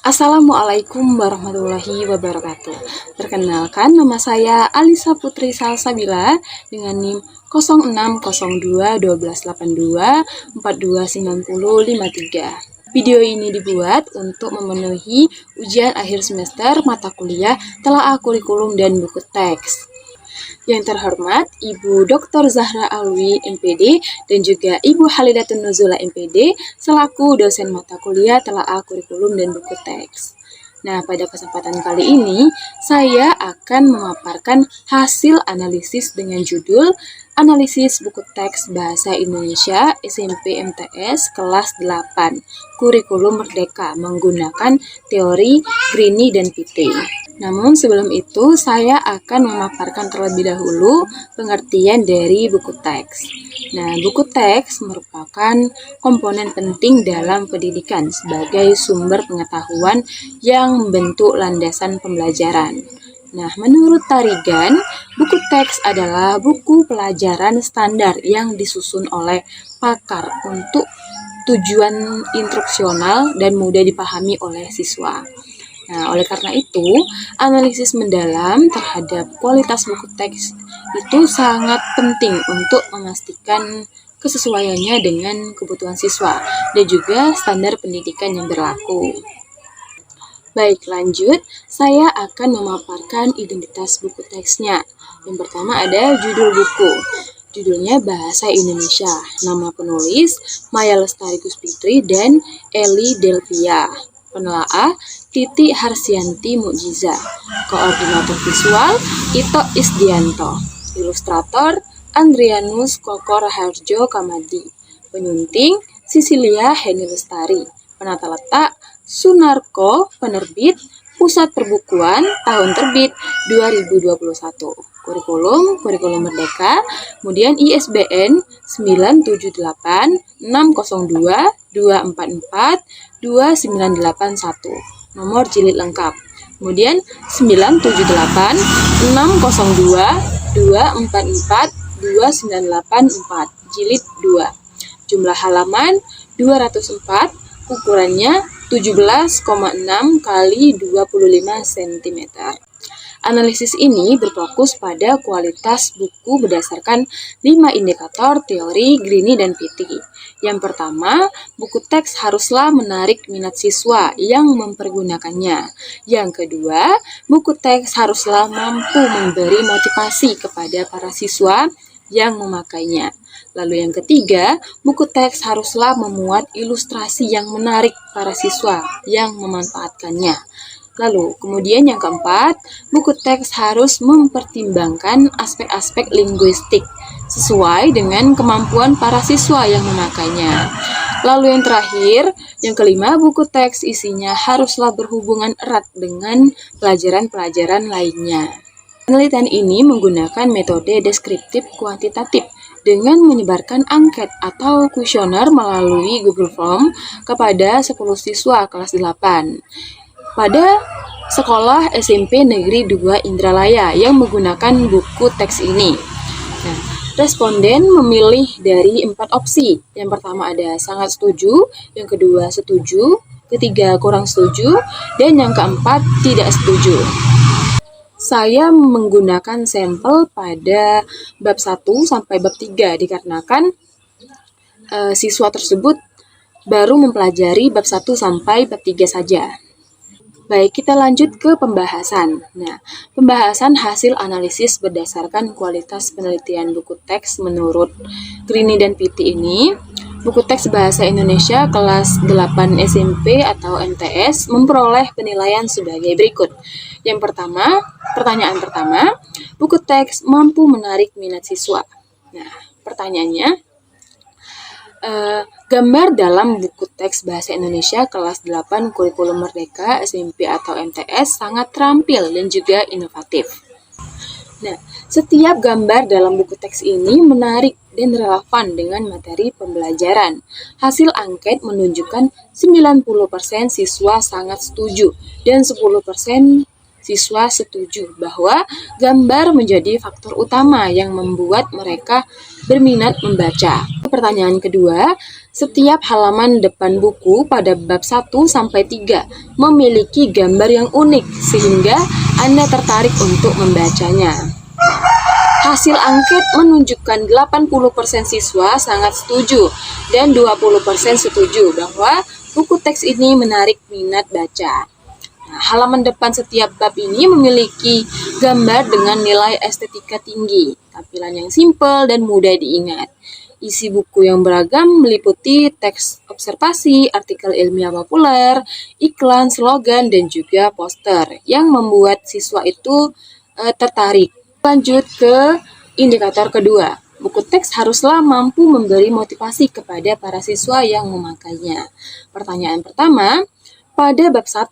Assalamualaikum warahmatullahi wabarakatuh. Perkenalkan, nama saya Alisa Putri Salsabila dengan NIM 0602 1282 429053. Video ini dibuat untuk memenuhi ujian akhir semester mata kuliah telaah kurikulum dan buku teks. Yang terhormat Ibu Dr. Zahra Alwi MPD dan juga Ibu Halidatun Nuzula MPD selaku dosen mata kuliah telaah kurikulum dan buku teks. Nah, pada kesempatan kali ini saya akan memaparkan hasil analisis dengan judul Analisis Buku Teks Bahasa Indonesia SMP MTS kelas 8 Kurikulum Merdeka menggunakan teori Greene dan Pitti. Namun sebelum itu saya akan memaparkan terlebih dahulu pengertian dari buku teks. Nah, buku teks merupakan komponen penting dalam pendidikan sebagai sumber pengetahuan yang membentuk landasan pembelajaran. Nah, menurut Tarigan, buku teks adalah buku pelajaran standar yang disusun oleh pakar untuk tujuan instruksional dan mudah dipahami oleh siswa. Nah, oleh karena itu, analisis mendalam terhadap kualitas buku teks itu sangat penting untuk memastikan kesesuaiannya dengan kebutuhan siswa dan juga standar pendidikan yang berlaku. Baik, lanjut, saya akan memaparkan identitas buku teksnya. Yang pertama ada judul buku. Judulnya Bahasa Indonesia. Nama penulis Maya Lestari Guspitri dan Eli Delvia. Penelaah Titi Harsianti Mukjiza. Koordinator visual Ito Isdianto. Ilustrator Andrianus Koko Raharjo Kamadi. Penyunting Sisilia Heni Lestari. Penata letak Sunarko. Penerbit Pusat Perbukuan. Tahun terbit 2021. Kurikulum Merdeka. Kemudian ISBN 978 602 244 2981. Nomor jilid lengkap. Kemudian 978 602 244 2984 jilid 2. Jumlah halaman 204, ukurannya 17,6 kali 25 cm. Analisis ini berfokus pada kualitas buku berdasarkan 5 indikator teori Greene dan Pitti. Yang pertama, buku teks haruslah menarik minat siswa yang mempergunakannya. Yang kedua, buku teks haruslah mampu memberi motivasi kepada para siswa yang memakainya. Lalu yang ketiga, buku teks haruslah memuat ilustrasi yang menarik para siswa yang memanfaatkannya. Lalu, kemudian yang keempat, buku teks harus mempertimbangkan aspek-aspek linguistik sesuai dengan kemampuan para siswa yang memakainya. Lalu yang terakhir, yang kelima, buku teks isinya haruslah berhubungan erat dengan pelajaran-pelajaran lainnya. Penelitian ini menggunakan metode deskriptif kuantitatif dengan menyebarkan angket atau kuesioner melalui Google Form kepada 10 siswa kelas 8. Pada sekolah SMP Negeri 2 Indralaya yang menggunakan buku teks ini. Nah, responden memilih dari 4 opsi. Yang pertama ada sangat setuju, yang kedua setuju, ketiga kurang setuju, dan yang keempat tidak setuju. Saya menggunakan sampel pada bab 1 sampai bab 3 dikarenakan siswa tersebut baru mempelajari bab 1 sampai bab 3 saja. Baik, kita lanjut ke pembahasan. Nah, pembahasan hasil analisis berdasarkan kualitas penelitian buku teks menurut Greene dan Pitti ini, buku teks bahasa Indonesia kelas 8 SMP atau MTS memperoleh penilaian sebagai berikut. Yang pertama, pertanyaan pertama, buku teks mampu menarik minat siswa. Nah, pertanyaannya, gambar dalam buku teks bahasa Indonesia kelas 8 Kurikulum Merdeka SMP atau MTS sangat terampil dan juga inovatif. Nah, setiap gambar dalam buku teks ini menarik dan relevan dengan materi pembelajaran. Hasil angket menunjukkan 90% siswa sangat setuju dan 10% siswa setuju bahwa gambar menjadi faktor utama yang membuat mereka berminat membaca. pertanyaan kedua, setiap halaman depan buku pada bab 1-3 memiliki gambar yang unik sehingga Anda tertarik untuk membacanya. Hasil angket menunjukkan 80% siswa sangat setuju dan 20% setuju bahwa buku teks ini menarik minat baca. Nah, halaman depan setiap bab ini memiliki gambar dengan nilai estetika tinggi, tampilan yang simpel dan mudah diingat. Isi buku yang beragam meliputi teks observasi, artikel ilmiah populer, iklan, slogan, dan juga poster yang membuat siswa itu tertarik. Lanjut ke indikator kedua. Buku teks haruslah mampu memberi motivasi kepada para siswa yang memakainya. Pertanyaan pertama, pada bab 1,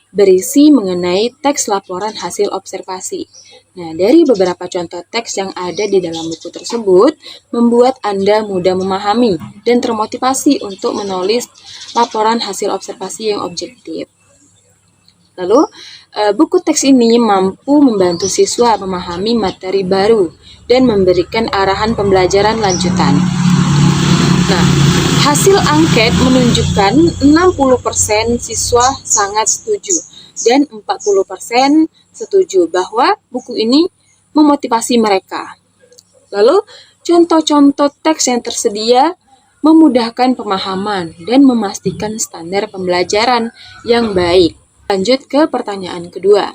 berisi mengenai teks laporan hasil observasi. Nah, dari beberapa contoh teks yang ada di dalam buku tersebut, membuat Anda mudah memahami dan termotivasi untuk menulis laporan hasil observasi yang objektif. Lalu, buku teks ini mampu membantu siswa memahami materi baru dan memberikan arahan pembelajaran lanjutan. Nah, hasil angket menunjukkan 60% siswa sangat setuju dan 40% setuju bahwa buku ini memotivasi mereka. Lalu, contoh-contoh teks yang tersedia memudahkan pemahaman dan memastikan standar pembelajaran yang baik. Lanjut ke pertanyaan kedua.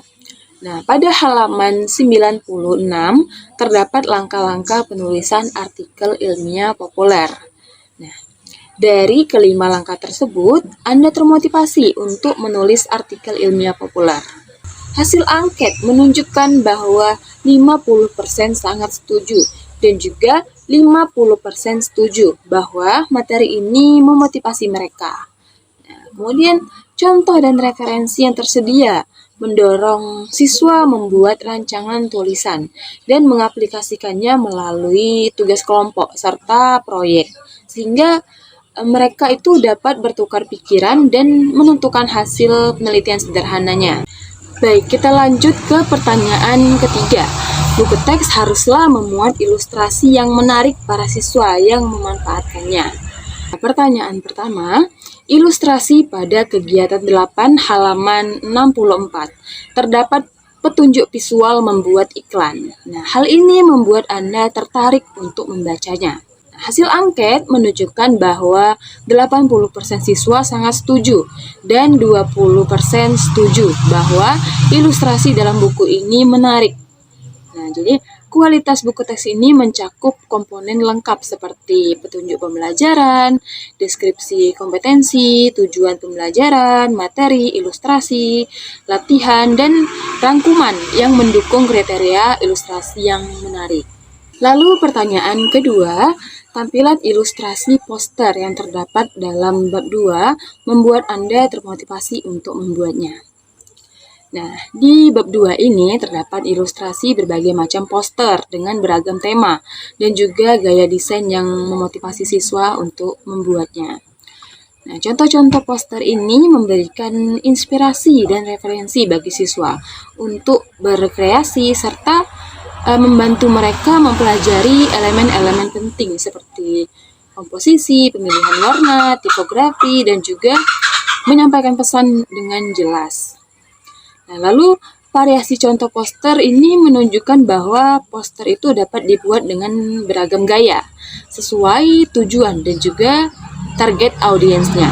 Nah, pada halaman 96 terdapat langkah-langkah penulisan artikel ilmiah populer. Nah, dari kelima langkah tersebut, Anda termotivasi untuk menulis artikel ilmiah populer. Hasil angket menunjukkan bahwa 50% sangat setuju dan juga 50% setuju bahwa materi ini memotivasi mereka. Nah, kemudian contoh dan referensi yang tersedia mendorong siswa membuat rancangan tulisan dan mengaplikasikannya melalui tugas kelompok serta proyek, sehingga mereka itu dapat bertukar pikiran dan menentukan hasil penelitian sederhananya. Baik, kita lanjut ke pertanyaan ketiga. Buku teks haruslah memuat ilustrasi yang menarik para siswa yang memanfaatkannya. Pertanyaan pertama, ilustrasi pada kegiatan 8 halaman 64. Terdapat petunjuk visual membuat iklan. Nah, hal ini membuat Anda tertarik untuk membacanya. Hasil angket menunjukkan bahwa 80% siswa sangat setuju dan 20% setuju bahwa ilustrasi dalam buku ini menarik. Nah, jadi kualitas buku teks ini mencakup komponen lengkap seperti petunjuk pembelajaran, deskripsi kompetensi, tujuan pembelajaran, materi, ilustrasi, latihan, dan rangkuman yang mendukung kriteria ilustrasi yang menarik. Lalu pertanyaan kedua, tampilan ilustrasi poster yang terdapat dalam bab 2 membuat Anda termotivasi untuk membuatnya. Nah, di bab 2 ini terdapat ilustrasi berbagai macam poster dengan beragam tema dan juga gaya desain yang memotivasi siswa untuk membuatnya. Nah, contoh-contoh poster ini memberikan inspirasi dan referensi bagi siswa untuk berkreasi serta membantu mereka mempelajari elemen-elemen penting seperti komposisi, pemilihan warna, tipografi, dan juga menyampaikan pesan dengan jelas. Nah, lalu variasi contoh poster ini menunjukkan bahwa poster itu dapat dibuat dengan beragam gaya, sesuai tujuan dan juga target audiensnya.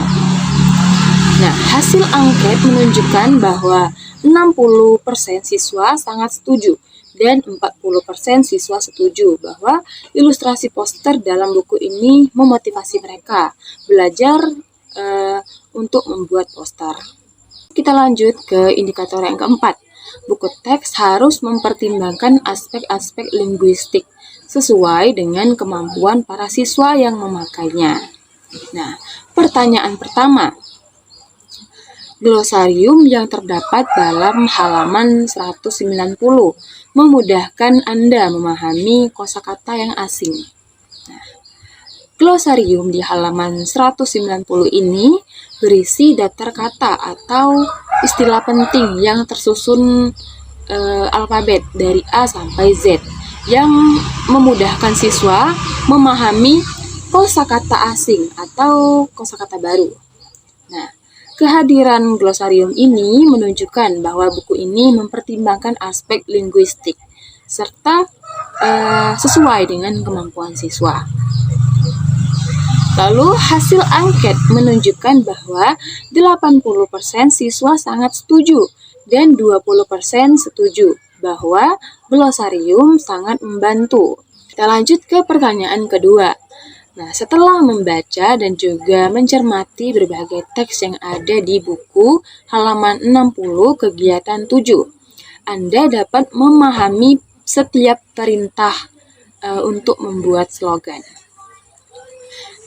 Nah, hasil angket menunjukkan bahwa 60% siswa sangat setuju dan 40% siswa setuju bahwa ilustrasi poster dalam buku ini memotivasi mereka belajar untuk membuat poster. Kita lanjut ke indikator yang keempat. Buku teks harus mempertimbangkan aspek-aspek linguistik sesuai dengan kemampuan para siswa yang memakainya. Nah, pertanyaan pertama. Glosarium yang terdapat dalam halaman 190 memudahkan Anda memahami kosakata yang asing. Nah, glosarium di halaman 190 ini berisi daftar kata atau istilah penting yang tersusun alfabet dari A sampai Z yang memudahkan siswa memahami kosakata asing atau kosakata baru. Nah, kehadiran glosarium ini menunjukkan bahwa buku ini mempertimbangkan aspek linguistik serta sesuai dengan kemampuan siswa. Lalu hasil angket menunjukkan bahwa 80% siswa sangat setuju dan 20% setuju bahwa glosarium sangat membantu. Kita lanjut ke pertanyaan kedua. Nah, setelah membaca dan juga mencermati berbagai teks yang ada di buku halaman 60 kegiatan 7, Anda dapat memahami setiap perintah untuk membuat slogan.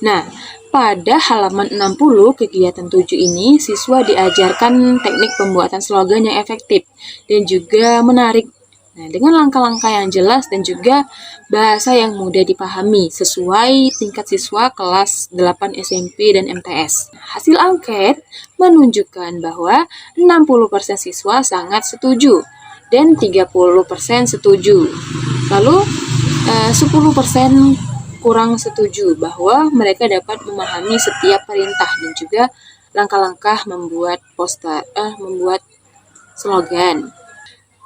Nah, pada halaman 60 kegiatan 7 ini, siswa diajarkan teknik pembuatan slogan yang efektif dan juga menarik. Nah, dengan langkah-langkah yang jelas dan juga bahasa yang mudah dipahami sesuai tingkat siswa kelas 8 SMP dan MTS. Hasil angket menunjukkan bahwa 60% siswa sangat setuju dan 30% setuju. Lalu 10% kurang setuju bahwa mereka dapat memahami setiap perintah dan juga langkah-langkah membuat membuat slogan.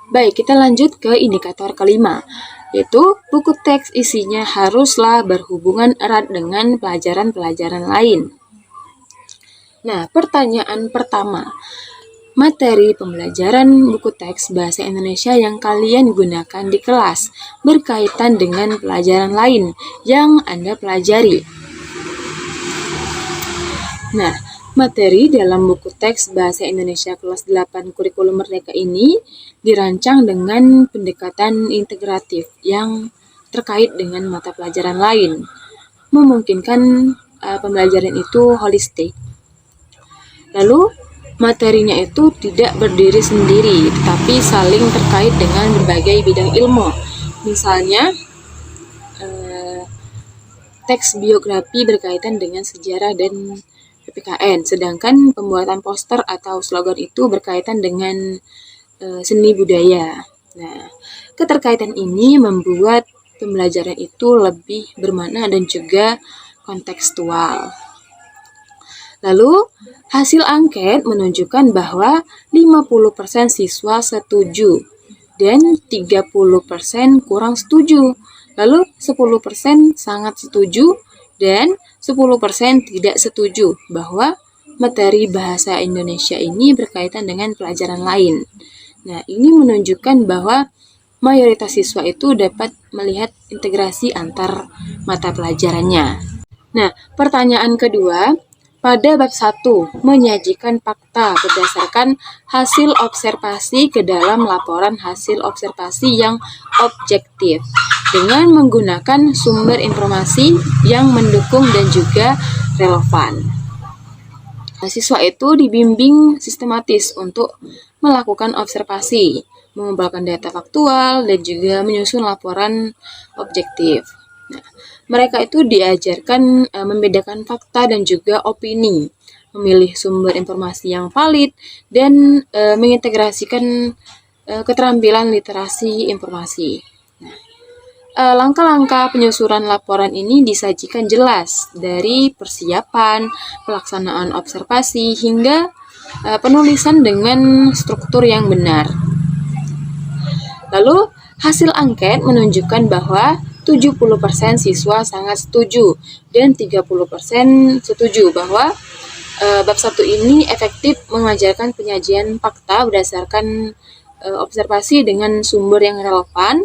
Baik, kita lanjut ke indikator kelima, yaitu buku teks isinya haruslah berhubungan erat dengan pelajaran-pelajaran lain. Nah, pertanyaan pertama, materi pembelajaran buku teks bahasa Indonesia yang kalian gunakan di kelas berkaitan dengan pelajaran lain yang Anda pelajari. Nah, materi dalam buku teks bahasa Indonesia kelas 8 kurikulum Merdeka ini dirancang dengan pendekatan integratif yang terkait dengan mata pelajaran lain, memungkinkan pembelajaran itu holistik. Lalu, materinya itu tidak berdiri sendiri, tetapi saling terkait dengan berbagai bidang ilmu. Misalnya, teks biografi berkaitan dengan sejarah dan PPKN, sedangkan pembuatan poster atau slogan itu berkaitan dengan seni budaya. Nah, keterkaitan ini membuat pembelajaran itu lebih bermakna dan juga kontekstual. Lalu, hasil angket menunjukkan bahwa 50% siswa setuju dan 30% kurang setuju. Lalu 10% sangat setuju dan 10% tidak setuju bahwa materi bahasa Indonesia ini berkaitan dengan pelajaran lain. Nah, ini menunjukkan bahwa mayoritas siswa itu dapat melihat integrasi antar mata pelajarannya. Nah, pertanyaan kedua, pada bab 1, menyajikan fakta berdasarkan hasil observasi ke dalam laporan hasil observasi yang objektif dengan menggunakan sumber informasi yang mendukung dan juga relevan. Siswa itu dibimbing sistematis untuk melakukan observasi, mengumpulkan data faktual, dan juga menyusun laporan objektif. Nah, mereka itu diajarkan membedakan fakta dan juga opini, memilih sumber informasi yang valid, dan mengintegrasikan keterampilan literasi informasi. Langkah-langkah penyusunan laporan ini disajikan jelas dari persiapan, pelaksanaan observasi, hingga penulisan dengan struktur yang benar. Lalu, hasil angket menunjukkan bahwa 70% siswa sangat setuju dan 30% setuju bahwa bab 1 ini efektif mengajarkan penyajian fakta berdasarkan observasi dengan sumber yang relevan,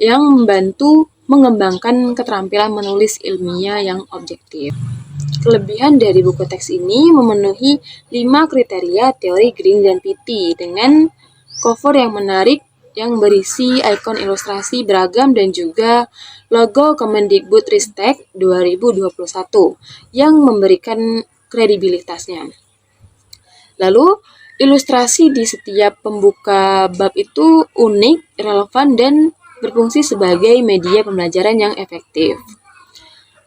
yang membantu mengembangkan keterampilan menulis ilmiah yang objektif. Kelebihan dari buku teks ini memenuhi 5 kriteria teori Green dan Pitti dengan cover yang menarik yang berisi ikon ilustrasi beragam dan juga logo Kemendikbudristek 2021 yang memberikan kredibilitasnya. Lalu, ilustrasi di setiap pembuka bab itu unik, relevan, dan berfungsi sebagai media pembelajaran yang efektif.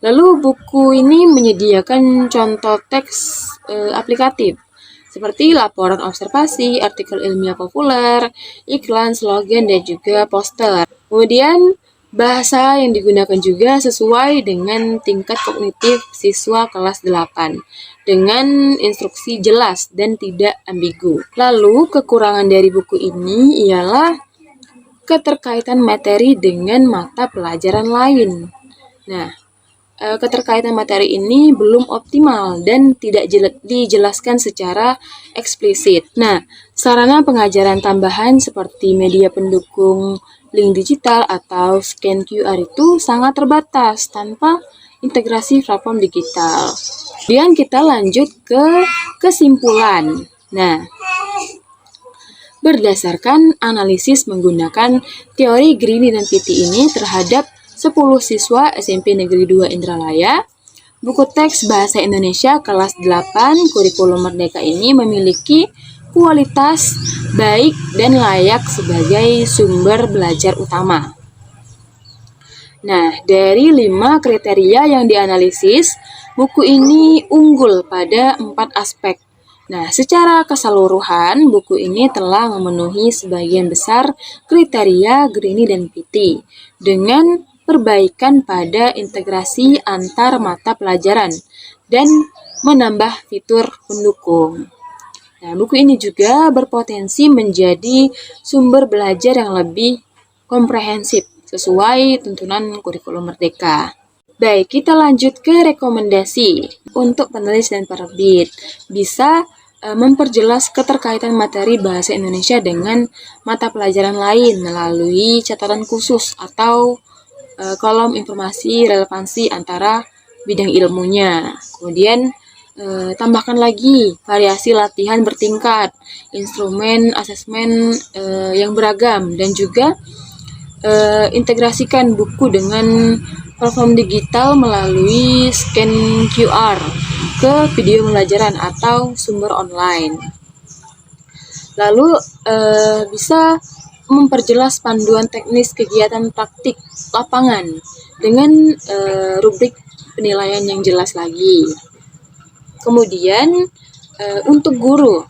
Lalu buku ini menyediakan contoh teks aplikatif seperti laporan observasi, artikel ilmiah populer, iklan, slogan, dan juga poster. Kemudian Bahasa yang digunakan juga sesuai dengan tingkat kognitif siswa kelas 8, dengan instruksi jelas dan tidak ambigu. Lalu, kekurangan dari buku ini ialah keterkaitan materi dengan mata pelajaran lain. Nah, keterkaitan materi ini belum optimal dan tidak dijelaskan secara eksplisit. Nah, sarana pengajaran tambahan seperti media pendukung link digital atau scan QR itu sangat terbatas tanpa integrasi platform digital. Kemudian kita lanjut ke kesimpulan. Nah, berdasarkan analisis menggunakan teori Grini dan Pitti ini terhadap 10 siswa SMP Negeri 2 Indralaya, buku teks Bahasa Indonesia kelas 8 kurikulum Merdeka ini memiliki kualitas baik dan layak sebagai sumber belajar utama. Nah, dari 5 kriteria yang dianalisis, buku ini unggul pada 4 aspek. Nah, secara keseluruhan, buku ini telah memenuhi sebagian besar kriteria Grini dan Pitti dengan perbaikan pada integrasi antar mata pelajaran dan menambah fitur pendukung. Nah, buku ini juga berpotensi menjadi sumber belajar yang lebih komprehensif sesuai tuntunan kurikulum Merdeka. Baik, kita lanjut ke rekomendasi. Untuk penulis dan penerbit, bisa memperjelas keterkaitan materi bahasa Indonesia dengan mata pelajaran lain melalui catatan khusus atau kolom informasi relevansi antara bidang ilmunya. Kemudian tambahkan lagi variasi latihan bertingkat, instrumen asesmen yang beragam, dan juga integrasikan buku dengan platform digital melalui scan QR ke video pembelajaran atau sumber online. Lalu bisa memperjelas panduan teknis kegiatan praktik lapangan dengan rubrik penilaian yang jelas lagi. Kemudian untuk guru,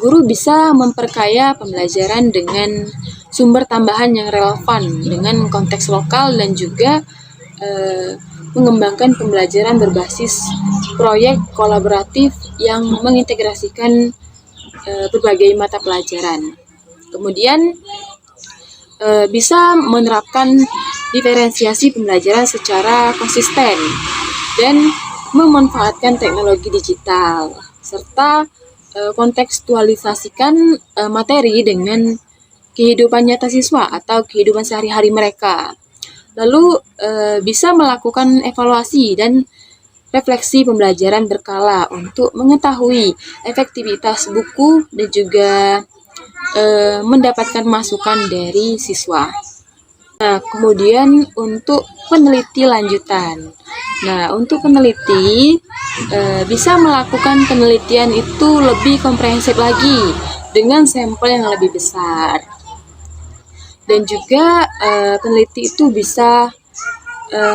guru bisa memperkaya pembelajaran dengan sumber tambahan yang relevan dengan konteks lokal dan juga mengembangkan pembelajaran berbasis proyek kolaboratif yang mengintegrasikan berbagai mata pelajaran. Kemudian bisa menerapkan diferensiasi pembelajaran secara konsisten dan memanfaatkan teknologi digital, serta kontekstualisasikan materi dengan kehidupan nyata siswa atau kehidupan sehari-hari mereka. Lalu bisa melakukan evaluasi dan refleksi pembelajaran berkala untuk mengetahui efektivitas buku dan juga mendapatkan masukan dari siswa. Nah, kemudian untuk peneliti lanjutan. Nah, untuk peneliti bisa melakukan penelitian itu lebih komprehensif lagi dengan sampel yang lebih besar. Dan juga peneliti itu bisa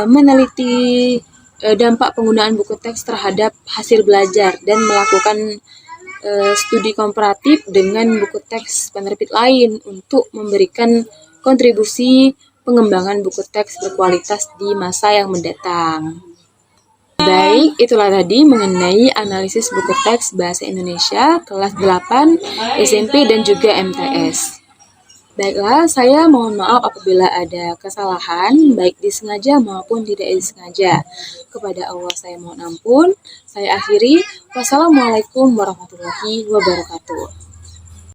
meneliti dampak penggunaan buku teks terhadap hasil belajar dan melakukan studi komparatif dengan buku teks penerbit lain untuk memberikan kontribusi pengembangan buku teks berkualitas di masa yang mendatang. Baik, itulah tadi mengenai analisis buku teks Bahasa Indonesia kelas 8 SMP dan juga MTS. Baiklah, saya mohon maaf apabila ada kesalahan, baik disengaja maupun tidak disengaja. Kepada Allah saya mohon ampun. Saya akhiri. Wassalamualaikum warahmatullahi wabarakatuh.